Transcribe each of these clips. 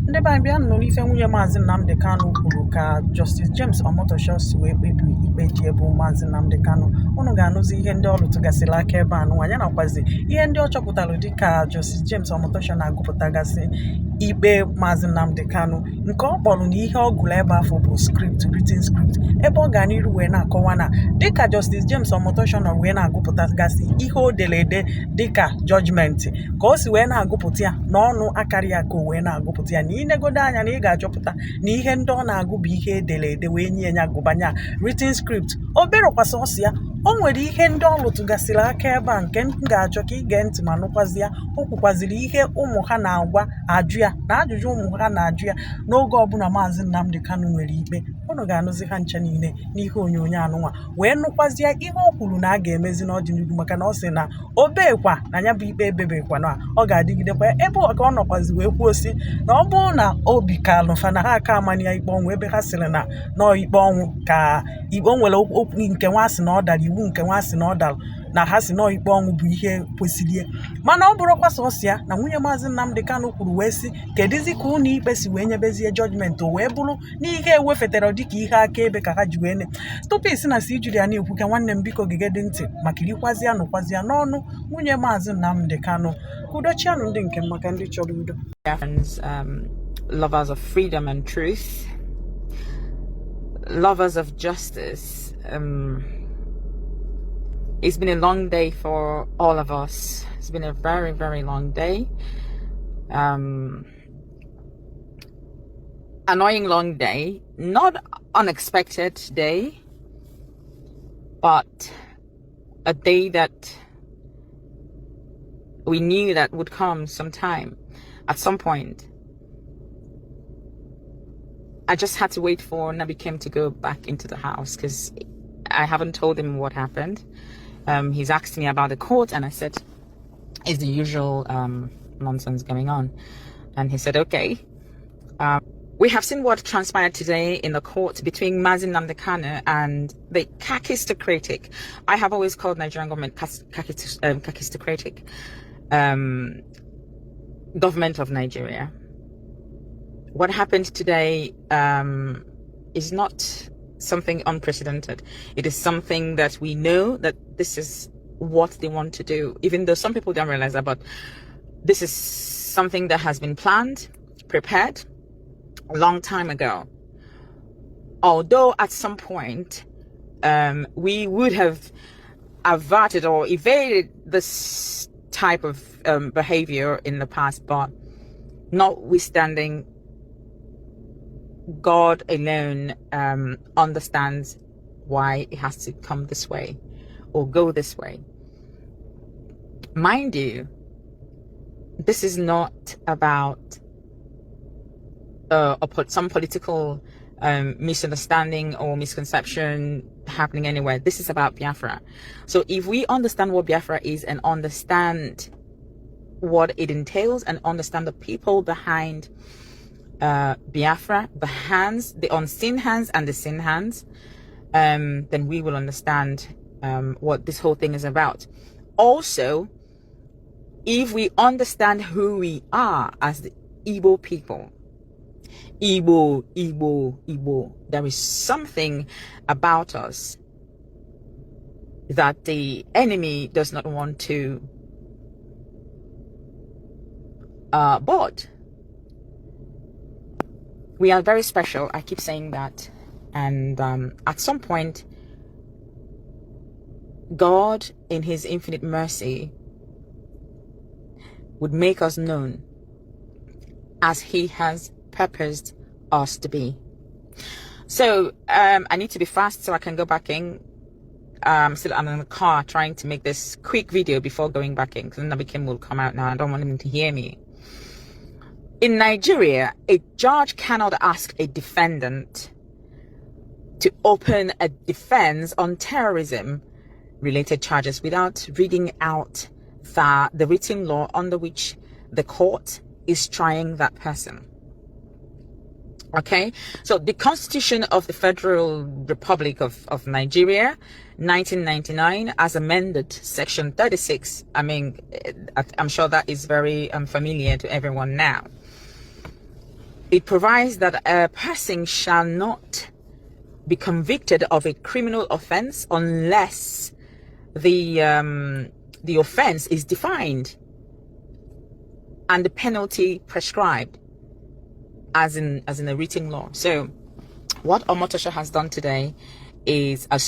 Ndị be anyị bịa nụ n'ife nwunye Mazi Nnamdi Kanu kwuru ka Justice James Omotosho si wee kpebi ikpe ji ebu Mazi Nnamdi Kanu. Unu ga-anụzi ihe ndị ọ rụtụgasịrị aka ebe anụ ya nakwazi ihe ndị ọ chọpụtara dịka Justice James Omotosho na-agụpụtagasị ikpe Mazi Nnamdi Kanu nke ọ kpọrọ na ihe ọ gụrụ ebe afọ bụ script, written script, ebe ọ ga n'iru wee na-akọwa na dịka Justice James Omotosho nọ wee na-agụpụtagasị ihe o dere ede dịka judgement ka o si wee na-agụpụta ya n'ọnụ akarị ya ka o wee na-agụpụta ya na inegodo anya na ị ga-achọpụta na ihe ndị ọ na-agụ bụ ihe edere ede wee nye ya gụbanya written script. Oberekwasị ọsị ya o nwere ihe ndị ọ lụtụgasịrị aka ebe a nke m ga-achọ ka ige ntị ma nụkwazi ya. O kwukwaziri ihe ụmụ ha na-agwa ajụ ya na ajụjụ ụmụ ha na-ajụ ya n'oge ọbụla Mazi Nnamdi Kanu nwere ikpe. Unu ga-anụzi ha ncha niile n'ihe onyonyo anụnwa wee nụkwazi ya ihe o kwuru na a ga-emezi n'ọdịnihu maka na ọ sị na obekwa na ya bụ ikpe ebebekwa na ọ ga-adịgidekwa ebe ọ ka ọ nọkwazi wee kwuo si na ọ bụrụ na obi kalụ fa na ha aka amanya ya ikpe ọnwụ ebe ha sịrị na nọọ ikpe ọnwụ ka ikpe nwere okwu nke nwa sị na ọ dara iwu nke nwa sị na ọ dara na ha si nọọ ikpe ọnwụ bụ ihe kwesịrị mana ọ bụrụkwa sọsọ ya na nwunye Mazi Nnamdi Kanu kwuru wee sị kedụzi ka ụlọ ikpe si wee nyebezie judgment o wee bụrụ n'ihe ewefetara dịka ihe akaebe ka ha ji wee ne tupu isi na si jiri ya na-ekwu ka nwanne m biko gegede ntị maka irikwazi ya nụkwazi ya n'ọnụ nwunye Mazi Nnamdi Kanu. Udochianụ ndị nke maka ndị chọrọ udo. Lovers of freedom and truth, lovers of justice. It's been a long day for all of us. It's been a very, very long day. Annoying long day, not unexpected day, but a day that we knew that would come sometime, at some point. I just had to wait for Nabi Kim to go back into the house because I haven't told him what happened. He's asked me about the court and I said, is the usual nonsense going on? And he said, okay. We have seen what transpired today in the court between Mazi Nnamdi Kanu and the kakistocratic, I have always called Nigerian government kakistocratic, government of Nigeria. What happened today is not something unprecedented. It is something that we know that this is what they want to do, even though some people don't realize that, but this is something that has been planned, prepared a long time ago. Although at some point we would have averted or evaded this type of behavior in the past, but notwithstanding, God alone understands why it has to come this way or go this way. Mind you, this is not about some political misunderstanding or misconception happening anywhere. This is about Biafra. So if we understand what Biafra is and understand what it entails and understand the people behind Biafra, the hands, the unseen hands and the seen hands, then we will understand what this whole thing is about. Also, if we understand who we are as the Igbo people, Igbo, there is something about us that the enemy does not want to board. We are very special. I keep saying that. And at some point, God, in his infinite mercy, would make us known as he has purposed us to be. So I need to be fast so I can go back in. I'm in the car trying to make this quick video before going back in, because Nabi Kim will come out now. I don't want him to hear me. In Nigeria, a judge cannot ask a defendant to open a defense on terrorism-related charges without reading out the written law under which the court is trying that person. Okay, so the Constitution of the Federal Republic of Nigeria, 1999, as amended, Section 36. I mean, I'm sure that is very familiar to everyone now. it provides that a person shall not be convicted of a criminal offense unless the offense is defined and the penalty prescribed as in a written law. So what Omotosho has done today is a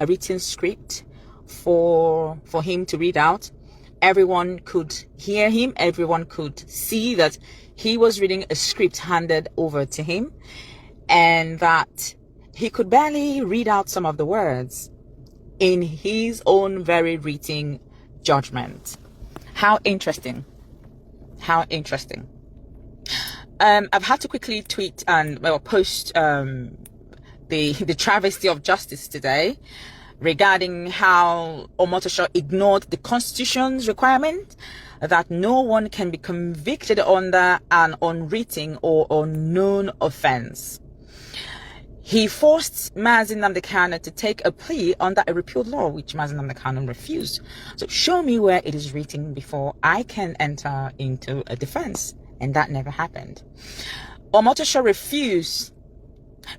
written script for him to read out. Everyone could hear him, everyone could see that he was reading a script handed over to him, and that he could barely read out some of the words in his own very written judgment. How interesting. How interesting. I've had to quickly tweet and post the travesty of justice today regarding how Omotosho ignored the Constitution's requirement that no one can be convicted under an unwritten or unknown offense. He forced Mazi Nnamdi Kanu to take a plea under a repealed law, which Mazi Nnamdi Kanu refused. So show me where it is written before I can enter into a defense. And that never happened. Omotosho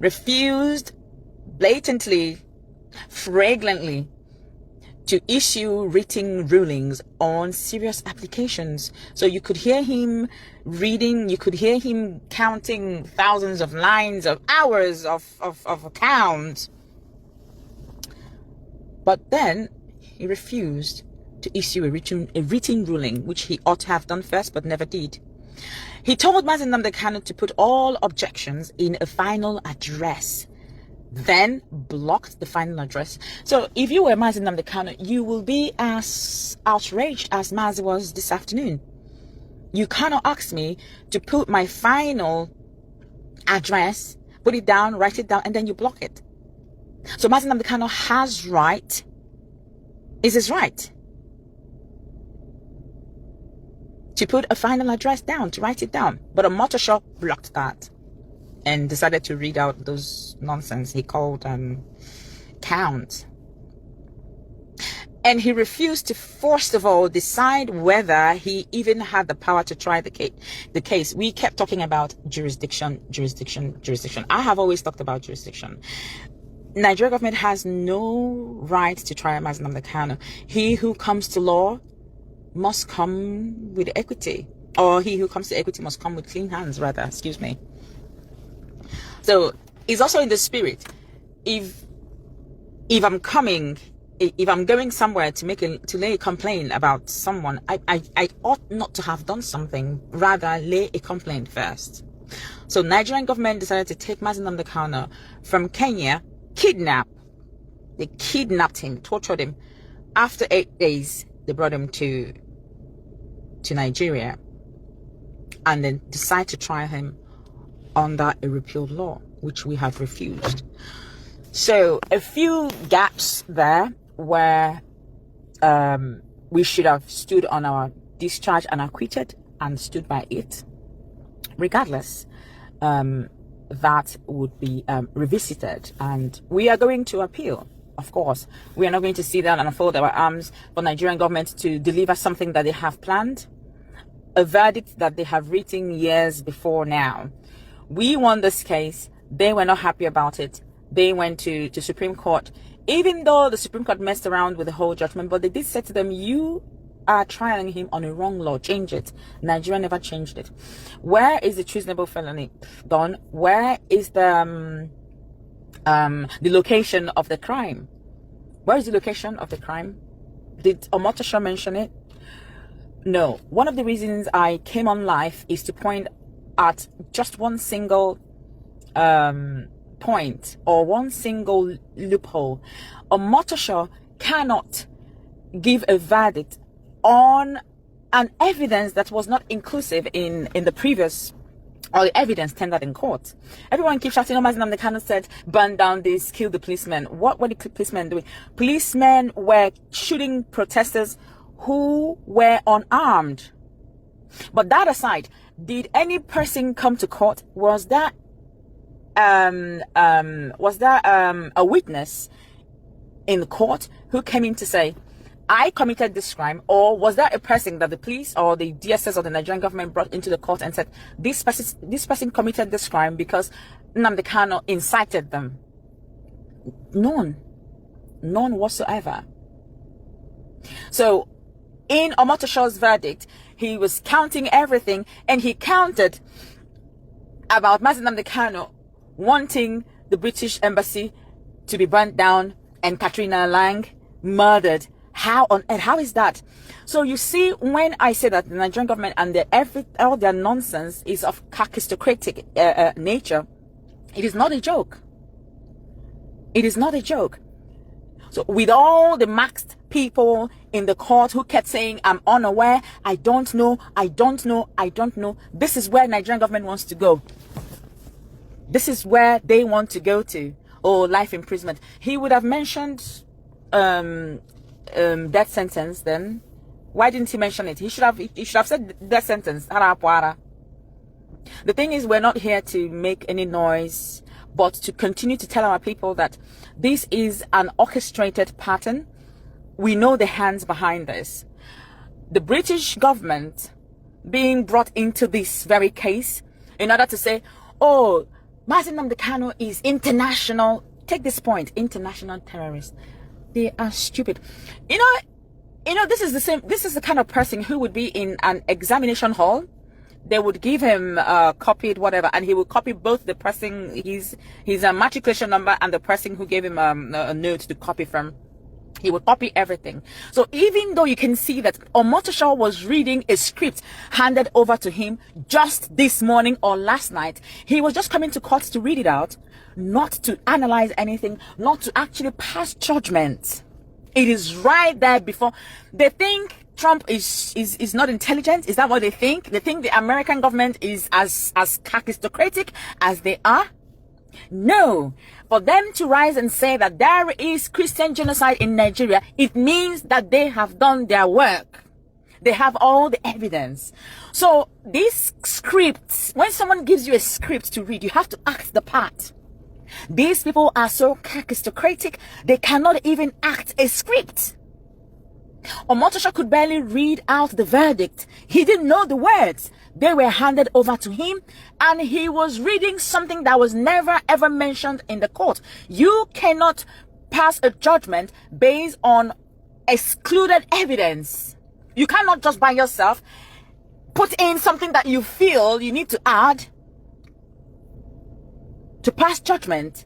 refused blatantly, flagrantly, to issue written rulings on serious applications. So you could hear him reading, you could hear him counting thousands of lines of hours of accounts. But then he refused to issue a written ruling, which he ought to have done first, but never did. He told Mazi Nnamdi Kanu to put all objections in a final address, then blocked the final address. So if you were Mazi Nnamdi Kanu, you will be as outraged as Mazi was this afternoon. You cannot ask me to put my final address, put it down, write it down, and then you block it. So Mazi Nnamdi Kanu has right, is his right to put a final address down, to write it down. But Omotosho blocked that and decided to read out those nonsense he called count. And he refused to, first of all, decide whether he even had the power to try the case. We kept talking about jurisdiction. I have always talked about jurisdiction. Nigeria government has no right to try Mazi Nnamdi Kanu. He who comes to law must come with equity, or he who comes to equity must come with clean hands, rather, excuse me. So it's also in the spirit. If I'm going somewhere to lay a complaint about someone, I ought not to have done something, rather lay a complaint first. So Nigerian government decided to take Mazi Nnamdi Kanu from Kenya, they kidnapped him, tortured him. After 8 days, they brought him to Nigeria, and then decide to try him under a repealed law, which we have refused. So a few gaps there where we should have stood on our discharge and acquitted and stood by it. Regardless, that would be revisited, and we are going to appeal. Of course, we are not going to sit down and fold our arms for Nigerian government to deliver something that they have planned, a verdict that they have written years before now. We won this case. They were not happy about it. They went to Supreme Court, even though the Supreme Court messed around with the whole judgment, but they did say to them, you are trying him on a wrong law, change it. Nigeria never changed it. Where is the treasonable felony done? Where is the location of the crime? Where is the location of the crime? Did Omotosho mention it? No. One of the reasons I came on live is to point at just one single point, or one single loophole. Omotosho cannot give a verdict on an evidence that was not inclusive in the previous, or the evidence tendered in court. Everyone keeps shouting, Mazi Nnamdi Kanu said, burn down this, kill the policemen. What were the policemen doing? Policemen were shooting protesters who were unarmed. But that aside, did any person come to court? Was there a witness in the court who came in to say, I committed this crime, or was there a person that the police or the DSS or the Nigerian government brought into the court and said this person committed this crime because Nnamdi Kanu incited them? None whatsoever. So in Omotosho's verdict, he was counting everything, and he counted about Mazi Nnamdi Kanu wanting the British embassy to be burnt down and Katrina Lang murdered. How on earth? How is that? So you see, when I say that the Nigerian government and all their nonsense is of aristocratic nature, it is not a joke. It is not a joke. So with all the maxed people in the court who kept saying, I'm unaware, I don't know, this is where Nigerian government wants to go. This is where they want to go to. Oh, life imprisonment. He would have mentioned death sentence then. Why didn't he mention it? He should have said death sentence. The thing is, we're not here to make any noise, but to continue to tell our people that this is an orchestrated pattern. We know the hands behind this. The British government being brought into this very case in order to say, oh, Mazi Nnamdi Kanu is international. Take this point, international terrorist. They are stupid. You know, this is the kind of person who would be in an examination hall. They would give him copied whatever, and he would copy both the person, his matriculation number, and the person who gave him a note to copy from. He would copy everything. So even though you can see that Omotosho was reading a script handed over to him just this morning or last night, he was just coming to court to read it out, not to analyze anything, not to actually pass judgment. It is right there before. They think Trump is not intelligent. Is that what they think? They think the American government is as aristocratic as they are? No. For them to rise and say that there is Christian genocide in Nigeria, it means that they have done their work. They have all the evidence. So these scripts, when someone gives you a script to read, you have to act the part. These people are so aristocratic, they cannot even act a script. Omotosho could barely read out the verdict. He didn't know the words. They were handed over to him, and he was reading something that was never ever mentioned in the court. You cannot pass a judgment based on excluded evidence. You cannot just by yourself put in something that you feel you need to add to pass judgment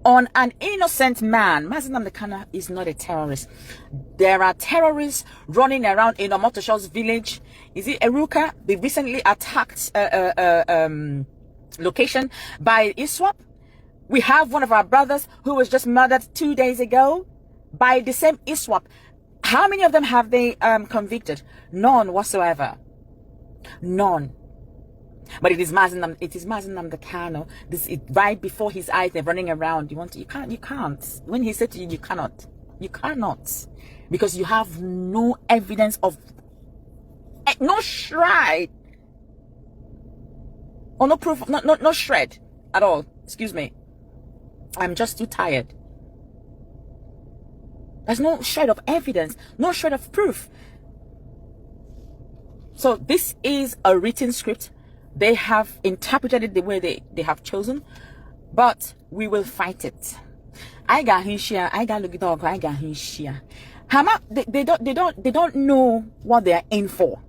on an innocent man. Mazi Nnamdi Kanu is not a terrorist. There are terrorists running around in Omotosho's village. Is it Eruka? They recently attacked location by ISWAP. We have one of our brothers who was just murdered 2 days ago by the same ISWAP. How many of them have they convicted? None whatsoever. None. But it is Mazi Nnamdi Kanu. This is right before his eyes. They're running around. You can't. When he said to you, you cannot, because you have no evidence of, no shred, or no proof, no shred at all. Excuse me. I'm just too tired. There's no shred of evidence, no shred of proof. So this is a written script. They have interpreted it the way they have chosen, but we will fight it. I got Hinshia, I got Lugidog, I got Hinshia. They don't know what they are in for.